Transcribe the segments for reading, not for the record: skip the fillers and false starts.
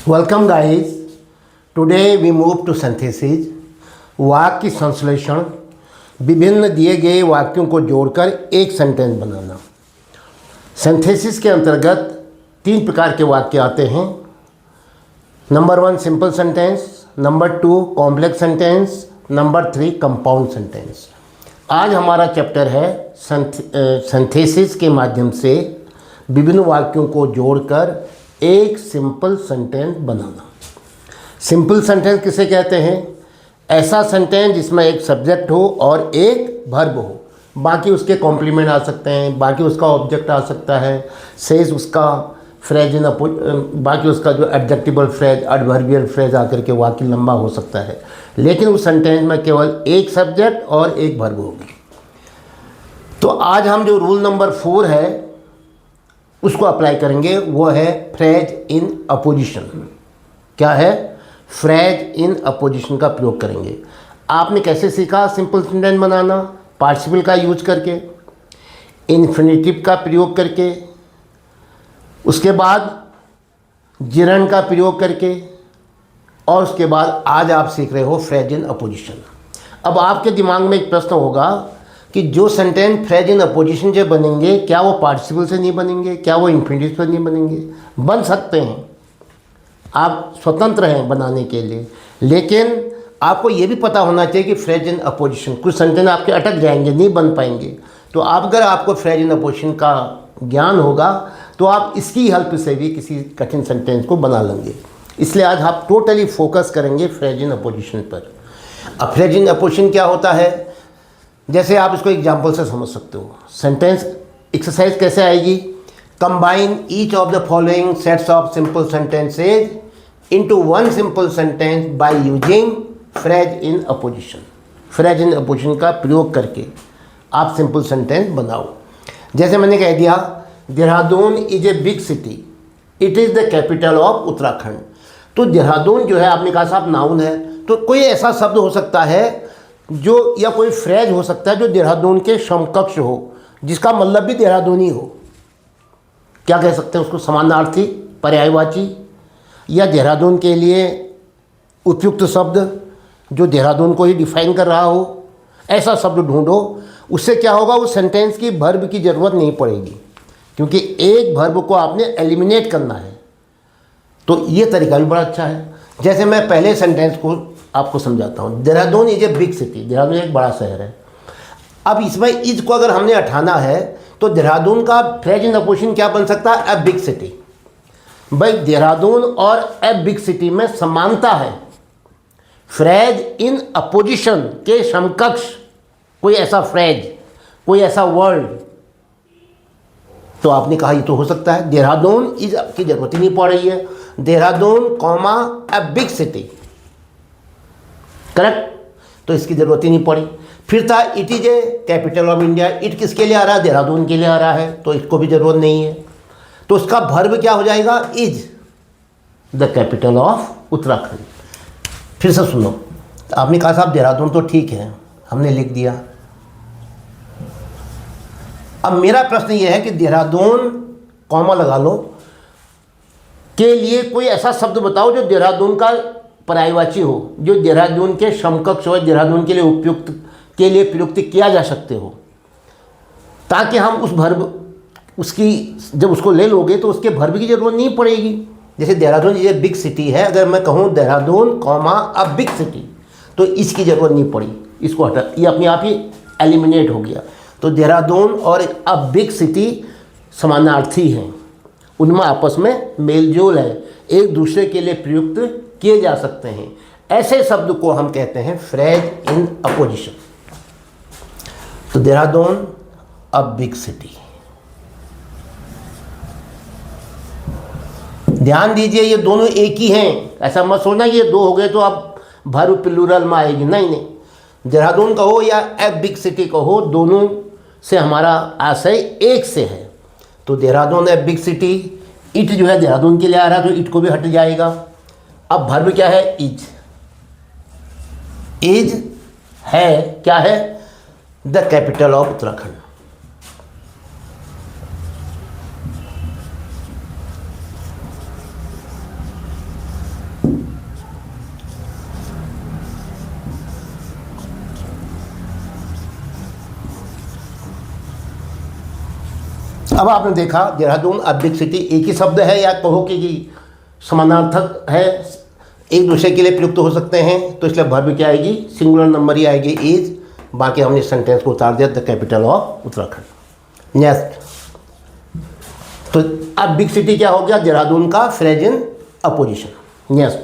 Welcome guys. Today we move to synthesis. वाक्य संश्लेषण, विभिन्न दिए गए वाक्यों को जोड़कर एक सेंटेंस बनाना। सिंथेसिस के अंतर्गत 3 प्रकार के वाक्य आते हैं। Number 1 simple sentence, number 2 complex sentence, number 3 compound sentence. आज हमारा चैप्टर है सिंथेसिस के माध्यम से विभिन्न वाक्यों को जोड़कर एक सिंपल सेंटेंस बनाना। सिंपल सेंटेंस किसे कहते हैं? ऐसा सेंटेंस जिसमें एक सब्जेक्ट हो और एक वर्ब हो, बाकी उसके कॉम्प्लीमेंट आ सकते हैं, बाकी उसका ऑब्जेक्ट आ सकता है, सेज उसका फ्रेज इन बाकी उसका जो एडजेक्टिवल फ्रेज, एडवर्बियल फ्रेज आकर के वाक्य लंबा हो सकता है, लेकिन उस सेंटेंस में केवल एक सब्जेक्ट और एक वर्ब होगी। तो आज हम जो रूल नंबर 4 है उसको अप्लाई करेंगे, वो है फ्रेज इन अपोजिशन। क्या है? फ्रेज इन अपोजिशन का प्रयोग करेंगे। आपने कैसे सीखा सिंपल सेंटेंस बनाना? पार्टिसिपल का यूज करके, इन्फिनेटिव का प्रयोग करके, उसके बाद जिरन का प्रयोग करके, और उसके बाद आज आप सीख रहे हो फ्रेज इन अपोजिशन। अब आपके दिमाग में एक प्रश्न होगा कि जो सेंटेंस फ्रेज इन अपोजिशन से बनेंगे, क्या वो पार्टिसिपल से नहीं बनेंगे? क्या वो इन्फिनेटिव से नहीं बनेंगे? बन सकते हैं, आप स्वतंत्र हैं बनाने के लिए, लेकिन आपको ये भी पता होना चाहिए कि फ्रेज इन अपोजिशन, कुछ सेंटेंस आपके अटक जाएंगे, नहीं बन पाएंगे। तो आप अगर आपको फ्रेज इन अपोजिशन का ज्ञान होगा तो आप इसकी हेल्प से भी किसी कठिन सेंटेंस को बना लेंगे। इसलिए आज आप टोटली फोकस करेंगे फ्रेज इन अपोजिशन पर। अब फ्रेज इन अपोजिशन क्या होता है, जैसे आप इसको एग्जाम्पल से समझ सकते हो। सेंटेंस एक्सरसाइज कैसे आएगी? Combine each of the following sets of simple sentences into one simple sentence by using phrase in opposition. Phrase in opposition का प्रयोग करके आप सिंपल सेंटेंस बनाओ। जैसे मैंने कह दिया, Dehradun is a big city, it is the capital of Uttarakhand. तो देहरादून जो है, आपने कहा साहब नाउन है, तो कोई ऐसा शब्द हो सकता है जो, या कोई फ्रेज हो सकता है जो देहरादून के समकक्ष हो, जिसका मतलब भी देहरादूनी हो। क्या कह सकते हैं उसको? समानार्थी, पर्यायवाची, या देहरादून के लिए उपयुक्त शब्द जो देहरादून को ही डिफाइन कर रहा हो, ऐसा शब्द ढूंढो। उससे क्या होगा, उस सेंटेंस की वर्ब की ज़रूरत नहीं पड़ेगी, क्योंकि एक वर्ब को आपने एलिमिनेट करना है। तो ये तरीका भी बड़ा अच्छा है। जैसे मैं पहले सेंटेंस को आपको समझाता हूँ। Dehradun is a big city, Dehradun एक बड़ा शहर है। अब इसमें इज को अगर हमने हटाना है तो देहरादून का फ्रेज इन अपोजिशन क्या बन सकता है? A big city. भाई देहरादून और ए बिग सिटी में समानता है। फ्रेज इन अपोजिशन के समकक्ष कोई ऐसा फ्रेज, कोई ऐसा वर्ड, तो आपने कहा ये तो हो सकता है। देहरादून इज की जरूरत ही नहीं पड़ रही है। Dehradun comma a big city, correct, तो इसकी ज़रूरत ही नहीं पड़ी। फिर था it is a capital of India, it किसके लिए आ रहा है? देहरादून के लिए आ रहा है, तो इसको भी ज़रूरत नहीं है। तो उसका वर्ब क्या हो जाएगा? Is the capital of Uttarakhand. फिर से सुनो, आपने कहा साहब देहरादून तो ठीक है, हमने लिख दिया। अब मेरा प्रश्न ये है कि देहरादून कॉमा लगा लो के लिए कोई ऐसा शब्द बताओ जो देहरादून का पर्यायवाची हो, जो देहरादून के समकक्ष हो, देहरादून के लिए उपयुक्त के लिए प्रयुक्त किया जा सकते हो, ताकि हम उस वर्ब, उसकी जब उसको ले लोगे तो उसके वर्ब की जरूरत नहीं पड़ेगी। जैसे देहरादून ये बिग सिटी है, अगर मैं कहूँ देहरादून कॉमा अ बिग सिटी, तो इसकी ज़रूरत नहीं पड़ी, इसको हटा, ये अपने आप ही एलिमिनेट हो गया। तो देहरादून और अ बिग सिटी समानार्थी हैं, उनमें आपस में मेलजोल है, एक दूसरे के लिए प्रयुक्त किए जा सकते हैं। ऐसे शब्द को हम कहते हैं फ्रेज इन अपोजिशन। तो देहरादून अ बिग सिटी। ध्यान दीजिए, ये दोनों एक ही हैं। ऐसा मत सोचना कि ये दो हो गए तो अब वर्ब प्लूरल में आएगी, नहीं नहीं। देहरादून कहो या ए बिग सिटी कहो, दोनों से हमारा आशय एक से है। तो Dehradun a big city, it जो है देहरादून के लिए आ रहा है तो इट को भी हट जाएगा। अब वर्ब क्या है? इज। इज है, क्या है? The capital of Uttarakhand. अब आपने देखा देहरादून अ बिग सिटी एक ही शब्द है या कहो कि समानार्थक है, एक दूसरे के लिए प्रयुक्त हो सकते हैं, तो इसलिए वर्ब क्या आएगी, सिंगुलर नंबर ही आएगी इज। बाकी हमने सेंटेंस को उतार दिया the capital of Uttarakhand. Next, तो अब बिग सिटी क्या हो गया, देहरादून का phrase in apposition. Next,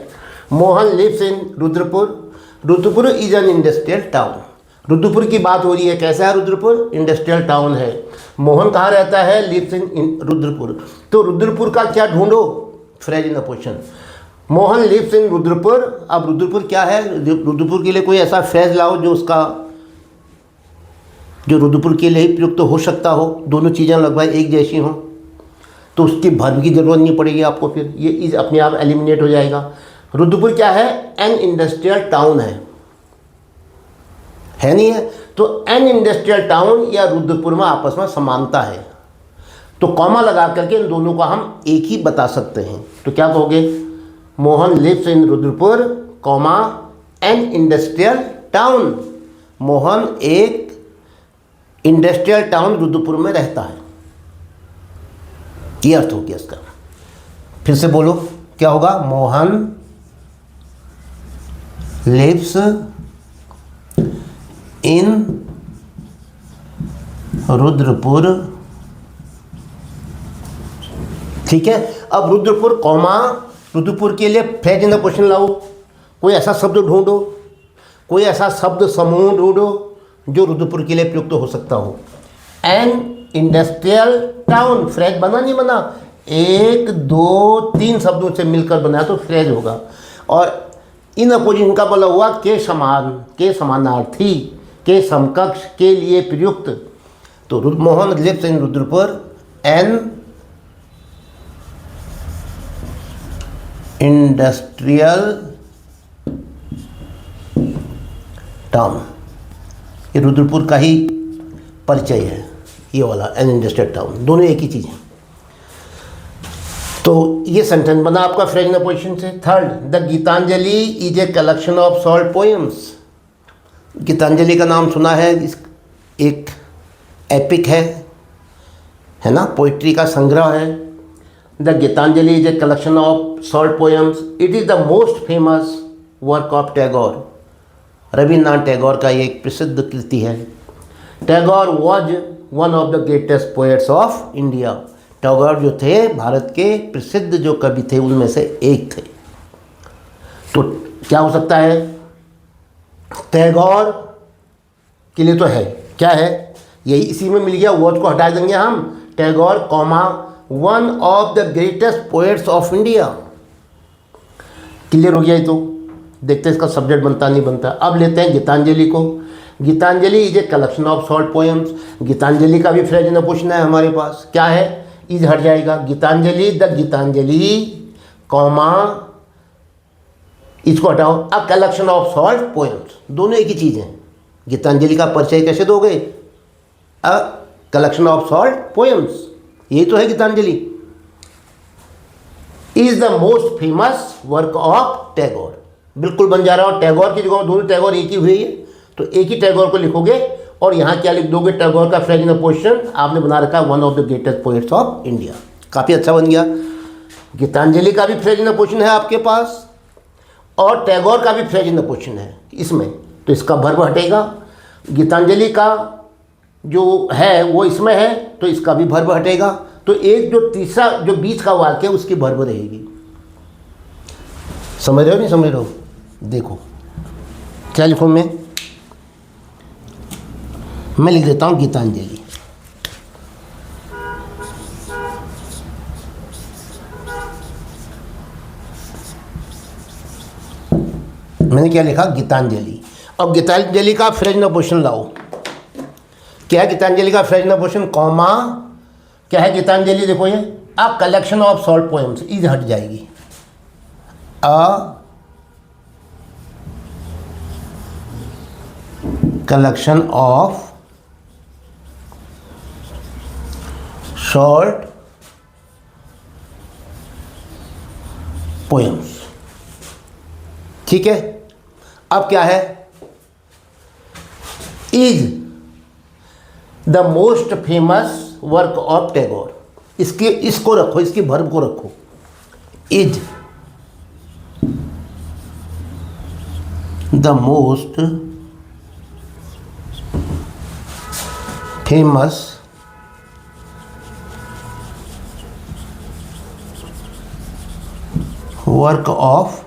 Mohan lives in Rudrapur. Rudrapur is an industrial town. Rudrapur की बात हो रही है, कैसा है रुद्रपुर, इंडस्ट्रियल टाउन है। मोहन कहाँ रहता है, लिव्स इन रुद्रपुर। तो रुद्रपुर का क्या ढूंढो, phrase in apposition. Mohan lives in Rudrapur. अब रुद्रपुर क्या है, रुद्रपुर के लिए कोई ऐसा फ्रेज लाओ जो उसका जो रुद्रपुर के लिए ही प्रयुक्त हो सकता हो, दोनों चीज़ें लगभग एक जैसी हों, तो उसकी वर्ब की जरूरत नहीं पड़ेगी आपको, फिर ये इज अपने आप एलिमिनेट हो जाएगा। रुद्रपुर क्या है, एन इंडस्ट्रियल टाउन है नहीं है, तो एन इंडस्ट्रियल टाउन या रुद्रपुर में आपस में समानता है, तो कॉमा लगा करके इन दोनों को हम एक ही बता सकते हैं। तो क्या कहोगे, Mohan lives in Rudrapur comma an industrial town. Mohan एक इंडस्ट्रियल टाउन रुद्रपुर में रहता है, ये अर्थ हो गया इसका। फिर से बोलो क्या होगा, मोहन लिव्स इन रुद्रपुर। ठीक है, अब रुद्रपुर कॉमा रुद्रपुर के लिए फ्रेज इन द क्वेश्चन लाओ, कोई ऐसा शब्द ढूंढो, कोई ऐसा शब्द समूह ढूंढो जो रुद्रपुर के लिए प्रयुक्त हो सकता हो। एन इंडस्ट्रियल टाउन, फ्रेज बना नहीं बना, एक दो तीन शब्दों से मिलकर बनाया तो फ्रेज होगा। और इन अपोजिशन का बोला हुआ के समान, के समानार्थी, के समकक्ष, के लिए प्रयुक्त। तो Mohan lives in Rudrapur an industrial town, ये रुद्रपुर का ही परिचय है, ये वाला एन इंडस्ट्रियल टाउन, दोनों एक ही चीज़ है। तो ये सेंटेंस बना आपका फ्रेज इन अपोजिशन से। Third, the Gitanjali is a collection of short poems. Gitanjali का नाम सुना है, इस एक एपिक है ना, पोइट्री का संग्रह है। The Gitanjali is a collection of short poems. It is the most famous work of Tagore. Rabindranath Tagore का ये एक प्रसिद्ध कृति है। Tagore was one of the greatest poets of India. टैगोर जो थे भारत के प्रसिद्ध जो कवि थे उनमें से एक थे। तो क्या हो सकता है, टैगोर के लिए तो है, क्या है, यही इसी में मिल गया, वर्ड को हटा देंगे हम, Tagore comma one of the greatest poets of India. Clear हो गया ये तो। देखते हैं इसका सब्जेक्ट बनता नहीं बनता। अब लेते हैं गीतांजलि को। Gitanjali is a collection of short poems. Gitanjali का भी फ्रेज इन पूछना है हमारे पास, क्या है, इज हट जाएगा, गीतांजलि द गीतांजलि कॉमा इसको हटाओ, अ कलेक्शन ऑफ शॉर्ट पोएम्स, दोनों एक ही चीज़ हैं। गीतांजलि का परिचय कैसे दोगे, a collection of short poems, यही तो है Gitanjali. Is the most famous work of Tagore, बिल्कुल बन जा रहा हो, टैगोर की जगह दोनों टैगोर एक ही हुए है, तो एक ही टैगोर को लिखोगे और यहाँ क्या लिख दोगे, टैगोर का फ्रेज इन पोजिशन आपने बना रखा one of the greatest poets of India. काफ़ी अच्छा बन गया। गीतांजलि का भी फ्रेज इन पोजिशन है आपके पास और टैगोर का भी फ्रेज इन पोजिशन है इसमें, तो इसका वर्ब हटेगा। गीतांजलि का जो है वो इसमें है तो इसका भी वर्ब हटेगा। तो एक जो तीसरा जो बीच का वाक्य है उसकी वर्ब रहेगी। समझ रहे हो नहीं समझ रहे हो, देखो क्या लिखूँ मैं लिख देता हूँ गीतांजलि। मैंने क्या लिखा, गीतांजलि। अब गीतांजलि का फ्रेज इन पोजिशन लाओ, क्या है गीतांजलि का फ्रेज इन पोजिशन, कॉमा क्या है गीतांजलि, देखो ये अ collection of short poems, is हट जाएगी, अ कलेक्शन ऑफ शॉर्ट पोएम्स, ठीक है, अब क्या है, is the most famous work of Tagore. इसको रखो, इसकी वर्ब को रखो, is the most famous work of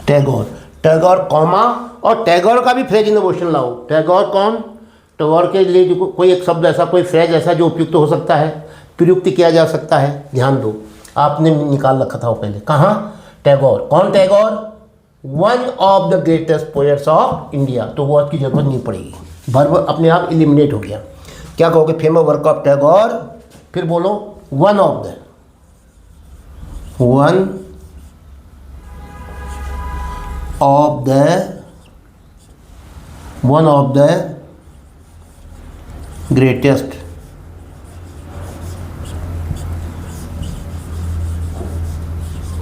Tagore. Tagore comma, और टैगोर का भी फ्रेज इन क्वेश्चन लाओ। टैगोर कौन, टैगोर के लिए जो कोई एक शब्द ऐसा, कोई फ्रेज ऐसा जो उपयुक्त हो सकता है, प्रयुक्त किया जा सकता है। ध्यान दो, आपने निकाल रखा था वो पहले। कहाँ, टैगोर। कौन Tagore, one of the greatest poets of India. तो वर्ड की जरूरत नहीं पड़ेगी, वर्ब अपने आप एलिमिनेट हो गया। क्या कहोगे, फेमस वर्क ऑफ टैगोर, फिर बोलो one of the greatest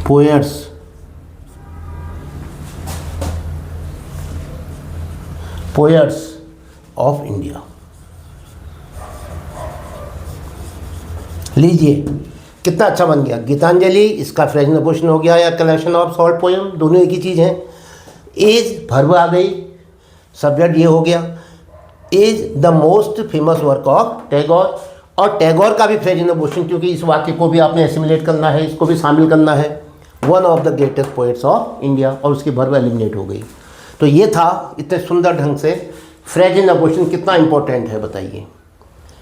poets of India। लीजिए कितना अच्छा बन गया। गीतांजलि, इसका फ्रेज क्वेश्चन हो गया, या कलेक्शन ऑफ शॉर्ट पोएम, दोनों एक ही चीज़ हैं। इज वर्ब आ गई, सब्जेक्ट ये हो गया। Is the most famous work of Tagore, और टैगोर का भी फ्रेज इन क्वेश्चन, क्योंकि इस वाक्य को भी आपने एसिमुलेट करना है, इसको भी शामिल करना है। One of the greatest poets of India, और उसकी वर्ब एलिमिनेट हो गई। तो ये था इतने सुंदर ढंग से फ्रेज इन क्वेश्चन कितना इंपॉर्टेंट है बताइए।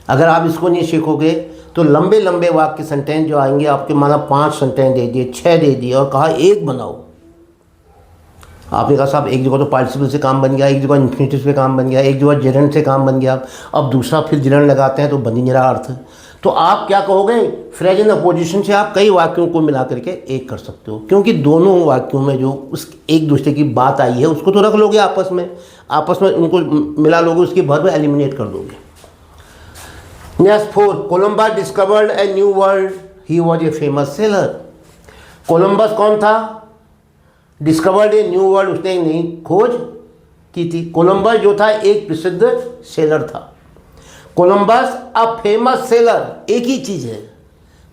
अगर आप इसको नहीं सीखोगे तो लंबे लंबे वाक्य सेंटेंस जो आएंगे आपके, माना 5 सेंटेंस दे दिए, 6 दे दिए, और कहा एक बनाओ। आपने कहा साहब एक जगह तो पार्टिसिपल से काम बन गया, एक जगह इन्फिनिटिव से काम बन गया, एक जगह जेरेंट से काम बन गया, अब दूसरा फिर जेरेंट लगाते हैं तो बन ही नहीं रहा अर्थ। तो आप क्या कहोगे, फ्रेज इन अपोजिशन से आप कई वाक्यों को मिला करके एक कर सकते हो, क्योंकि दोनों वाक्यों में जो उस एक दूसरे की बात आई है उसको तो रख लोगे आपस में उनको मिला लोगे, उसकी वर्ब एलिमिनेट कर दोगे। Next 4, Columbus discovered a new world, he was a famous seller. Columbus कौन था, डिस्कवर्ड ए न्यू वर्ल्ड, उसने एक नई खोज की थी। कोलंबस जो था एक प्रसिद्ध सेलर था। कोलंबस अ फेमस सेलर, एक ही चीज़ है।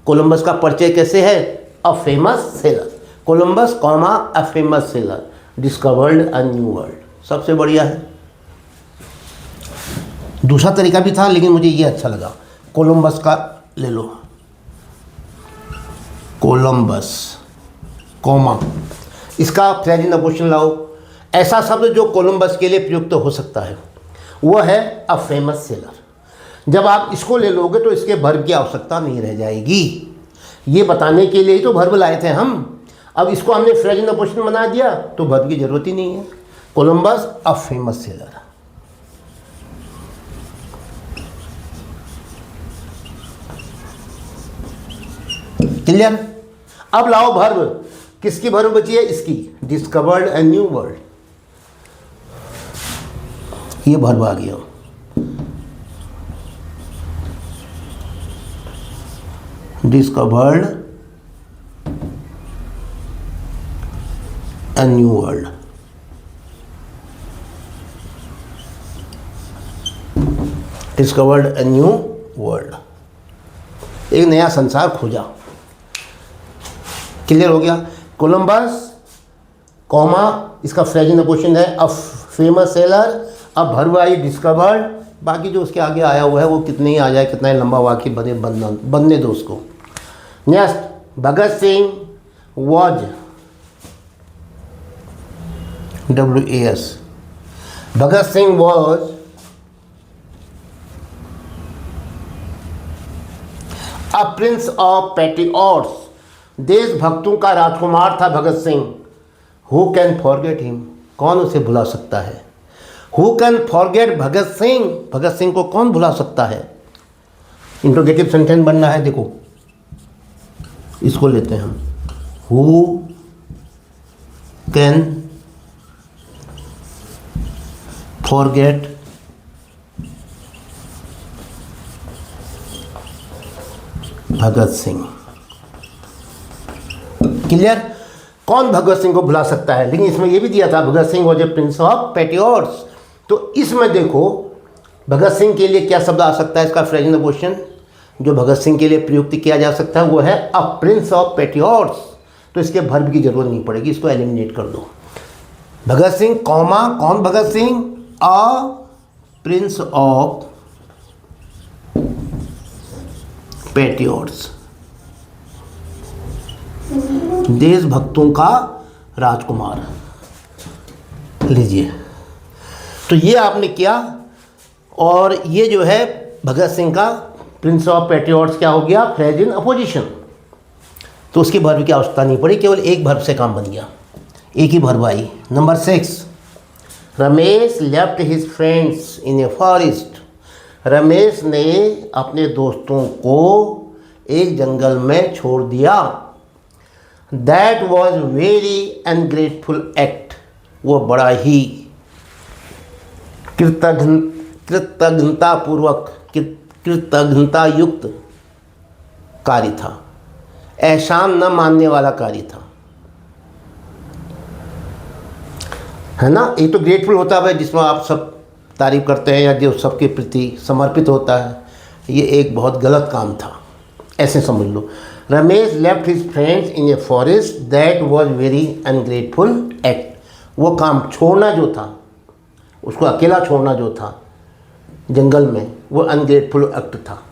कोलंबस का परिचय कैसे है, अ famous seller. Columbus comma a famous seller discovered a new world, सबसे बढ़िया है। दूसरा तरीका भी था लेकिन मुझे ये अच्छा लगा, कोलंबस का ले लो, कोलंबस कॉमा, इसका फ्रेज इन क्वेश्चन लाओ। ऐसा शब्द जो कोलंबस के लिए प्रयुक्त हो सकता है वो है अ फेमस सेलर। जब आप इसको ले लोगे तो इसके वर्ब की आवश्यकता नहीं रह जाएगी। ये बताने के लिए ही तो वर्ब लाए थे हम। अब इसको हमने फ्रेज इन क्वेश्चन बना दिया तो वर्ब की जरूरत ही नहीं है। Columbus a famous seller. Clear. अब लाओ वर्ब, किसकी वर्ब बची है, इसकी, डिस्कवर्ड ए न्यू वर्ल्ड, ये वर्ब आ गया। Discovered a new world, discovered a new world, एक नया संसार खोजा। क्लियर हो गया। कोलंबस कॉमा, इसका फ्रेज इन क्वेश्चन है अ फेमस सेलर, अब वर्ब आई डिस्कवर्ड, बाकी जो उसके आगे आया हुआ है वो कितने ही आ जाए, कितना ही लंबा वाक्य बनने दो उसको। Next, Bhagat Singh was, WAS, Bhagat Singh was a prince of patriots, देशभक्तों का राजकुमार था Bhagat Singh. Who can forget him, कौन उसे भुला सकता है। Who can forget Bhagat Singh, Bhagat Singh को कौन भुला सकता है। इंट्रोगेटिव सेंटेंस बनना है, देखो इसको लेते हैं हम, who can forget Bhagat Singh. Clear. कौन भगत सिंह को भुला सकता है, लेकिन इसमें ये भी दिया था Bhagat Singh was a prince of patriots. तो इसमें देखो भगत सिंह के लिए क्या शब्द आ सकता है, इसका फ्रेज इन द क्वेश्चन जो भगत सिंह के लिए प्रयुक्त किया जा सकता है वो है अ प्रिंस ऑफ पेट्रियोट्स। तो इसके वर्ब की जरूरत नहीं पड़ेगी, इसको एलिमिनेट कर दो। भगत सिंह कौमा कौन Bhagat Singh, a prince of patriots, देशभक्तों का राजकुमार। लीजिए, तो ये आपने किया, और ये जो है भगत सिंह का प्रिंस ऑफ पेट्रियोट्स क्या हो गया, फ्रेज इन अपोजिशन। तो उसकी वर्ब की आवश्यकता नहीं पड़ी, केवल एक वर्ब से काम बन गया, एक ही वर्ब आई। Number 6, Ramesh left his friends in a forest. Ramesh ने अपने दोस्तों को एक जंगल में छोड़ दिया। That was very ungrateful act, वो बड़ा ही कृतज्ञतापूर्वक कृतज्ञता युक्त कार्य था, एहसान न मानने वाला कार्य था, है ना। एक तो ग्रेटफुल होता है जिसमें आप सब तारीफ करते हैं या जो सबके प्रति समर्पित होता है, ये एक बहुत गलत काम था, ऐसे समझ लो। Ramesh left his friends in a forest, that was very ungrateful act, वो काम छोड़ना जो था, उसको अकेला छोड़ना जो था जंगल में, वो अनग्रेटफुल एक्ट था।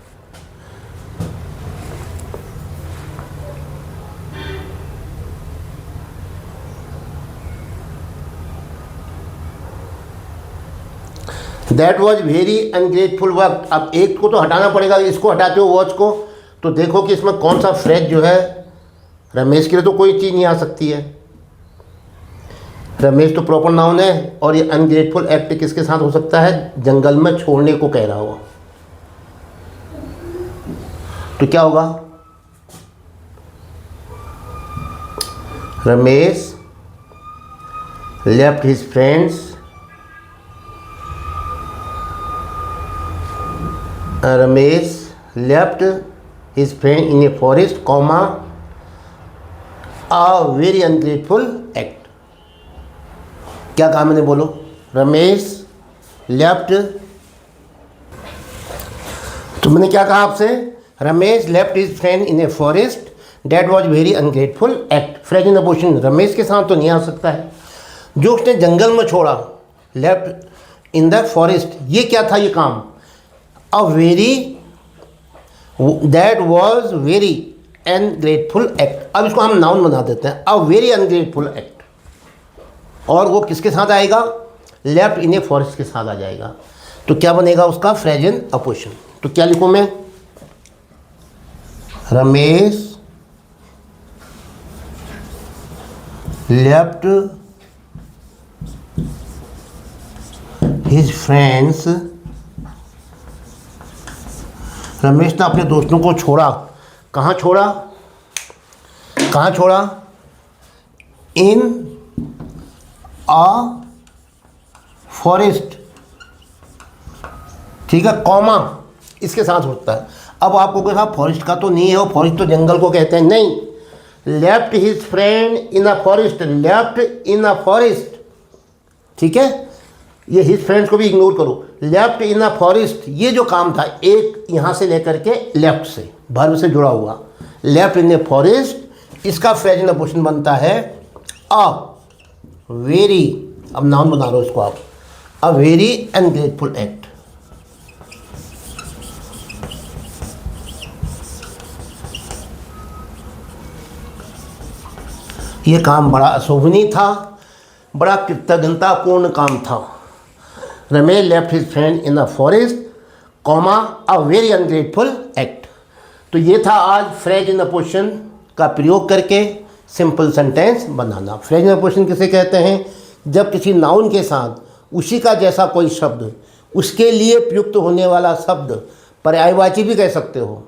That was very ungrateful work. अब एक को तो हटाना पड़ेगा, इसको हटाते हो वॉच को, तो देखो कि इसमें कौन सा फ्रेज जो है, रमेश के लिए तो कोई चीज़ नहीं आ सकती है, रमेश तो प्रॉपर नाउन है, और ये अनग्रेटफुल एक्ट किसके साथ हो सकता है, जंगल में छोड़ने को कह रहा हुआ। तो क्या होगा, Ramesh left his friends, Ramesh left his friend in a forest comma a very ungrateful act. क्या कहा मैंने, बोलो। रमेश लेफ्ट, तो मैंने क्या कहा आपसे, Ramesh left his friend in a forest, that was very ungrateful act. Phrase in apposition Ramesh के साथ तो नहीं आ सकता है, जो उसने जंगल में छोड़ा, लेफ्ट इन द फॉरेस्ट, ये क्या था, ये काम a very, that was very ungrateful act. अब इसको हम नाउन बना देते हैं, अ वेरी अनग्रेटफुल एक्ट, और वो किसके साथ आएगा, लेफ्ट इन ए फॉरेस्ट के साथ आ जाएगा। तो क्या बनेगा उसका, फ्रेज इन अपोजिशन। तो क्या लिखूं मैं, Ramesh left his friends, Ramesh ने अपने दोस्तों को छोड़ा, कहाँ छोड़ा, कहाँ छोड़ा, इन अ फॉरेस्ट, ठीक है, कॉमा इसके साथ होता है। अब आपको कहा फॉरेस्ट का तो नहीं है, वो फॉरेस्ट तो जंगल को कहते हैं, नहीं, left his friend in a forest, left in a forest, ठीक है, ये हिज फ्रेंड्स को भी इग्नोर करो, लेफ्ट इन अ फॉरेस्ट, ये जो काम था एक यहाँ से लेकर के लेफ्ट से, वर्ब से जुड़ा हुआ, लेफ्ट इन ए फॉरेस्ट, इसका फ्रेज इन अपोजिशन बनता है अ वेरी, अब नाउन बना लो इसको आप, अ वेरी अनग्रेटफुल एक्ट। ये काम बड़ा अशोभनीय था, बड़ा कृतज्ञतापूर्ण काम था। Ramesh left his friend in a forest comma a very ungrateful act. तो ये था आज फ्रेज इन अपोजिशन का प्रयोग करके simple sentence banana. Phrase in opposition किसे कहते हैं, जब किसी नाउन के साथ उसी का जैसा कोई शब्द, उसके लिए प्रयुक्त होने वाला शब्द, पर्यायवाची भी कह सकते हो,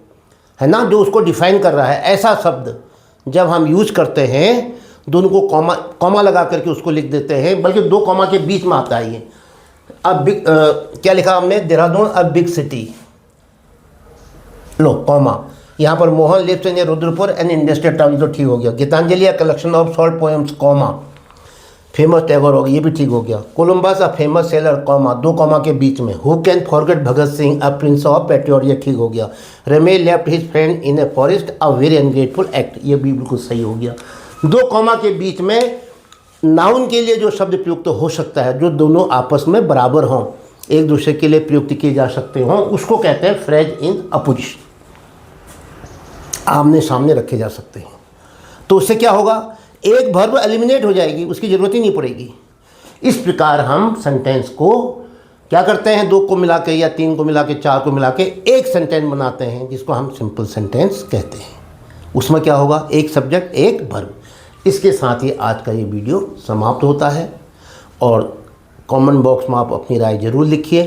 है ना, जो उसको डिफाइन कर रहा है, ऐसा शब्द जब हम यूज करते हैं, दोनों को कॉमा लगा करके उसको लिख देते हैं, बल्कि दो कॉमा के बीच में आता है ये। अब क्या लिखा हमने, देहरादून अ बिग सिटी, लो कॉमा, यहाँ पर Mohan lives in Rudrapur and industrial town, ये तो ठीक हो गया। Gitanjali a collection of short poems comma famous Tagore हो गया, ये भी ठीक हो गया। Columbus a famous sailor comma, 2 comma के बीच में। Who can forget Bhagat Singh a prince of patriot, ये ठीक हो गया। Ramesh left his friend in a forest a very ungrateful act, ये भी बिल्कुल सही हो गया। 2 कॉमा के बीच में नाउन के लिए जो शब्द प्रयुक्त हो सकता है, जो दोनों आपस में बराबर हों, एक दूसरे के लिए प्रयुक्त किए जा सकते हों, उसको कहते हैं फ्रेज इन अपोजिशन, आमने सामने रखे जा सकते हैं। तो उससे क्या होगा, एक वर्ब एलिमिनेट हो जाएगी, उसकी ज़रूरत ही नहीं पड़ेगी। इस प्रकार हम सेंटेंस को क्या करते हैं, 2 को मिला के या 3 को मिला के 4 को मिला के एक सेंटेंस बनाते हैं, जिसको हम सिंपल सेंटेंस कहते हैं। उसमें क्या होगा, एक सब्जेक्ट एक वर्ब। इसके साथ ही आज का ये वीडियो समाप्त होता है। और कमेंट बॉक्स में आप अपनी राय ज़रूर लिखिए।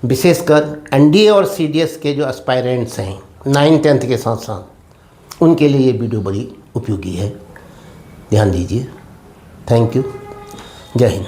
विशेषकर एनडीए और सीडीएस के जो एस्पायरेंट्स हैं 9th 10th के साथ साथ, उनके लिए ये वीडियो बड़ी उपयोगी है, ध्यान दीजिए। थैंक यू, जय हिंद।